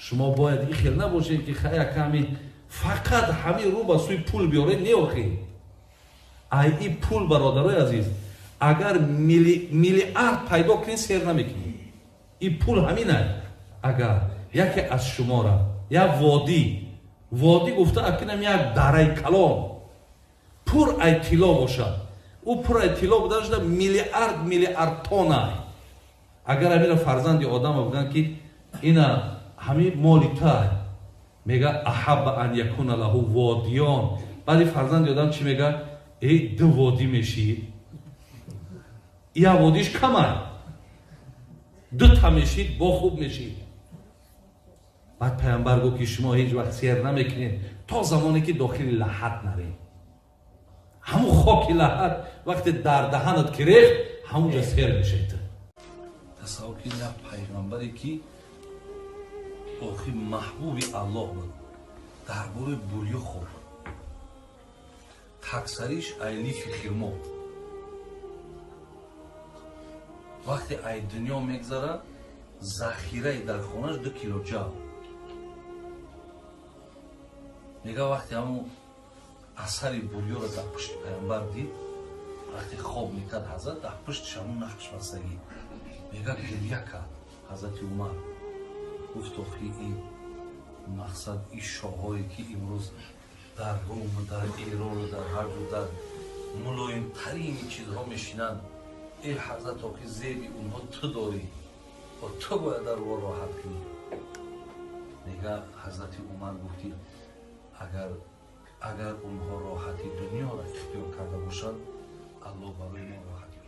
شما باید این خیلی نباشید که خیلی کمی فقط همین رو با سوی پول بیاره نیوخی. این پول برادرای عزیز اگر میلیارد پیدا کنی سیر نمیکنی. این پول همینه. اگر یکی از شما را یا وادی گفته اکنم یک دره کلان پر ای طلا باشد، او پر ای طلا بوده شده میلیارد تونه. اگر همین فرزند آدم بگن که اینا همین مالی تای میگه احب ان یکون له وادیان، بعد فرزند آدم چی میگه؟ ای دو وادی میشید، یا وادیش کمه، دو تا میشید با خوب میشید. بعد پیامبر گفت که شما هیچ وقت سیر نمیکنید تا زمانی که داخل لحد نرید. همون خاک لحد وقتی در دهنت گرفت همونجا سیر میشید. تصور کنید یک پیغمبری که آخی محبوب الله بود درباره بولی خوب تکسریش ایلیف خیرمو وقتی ای دنیا میگذره ذخیره در خونش 2 کیلو جو. میگه وقتی همون اثری بولیو رو در پشت پیامبر دید، وقتی خواب میکرد حضرت در پشتش همون نقش بستگی، میگه گریه کرد. حضرت عمر گفت آخی این مقصد این شاهایی که امروز در روم در ایران و در هر جو در ملایم ترین چیزها میشینند، ای حضرت آخی زیبی اونها تو داری و تو باید در رو راحت کنی. میگه حضرت عمر گفتی اگر اونها راحتی دنیا را اختیار کرده باشند الله برای ما راحتی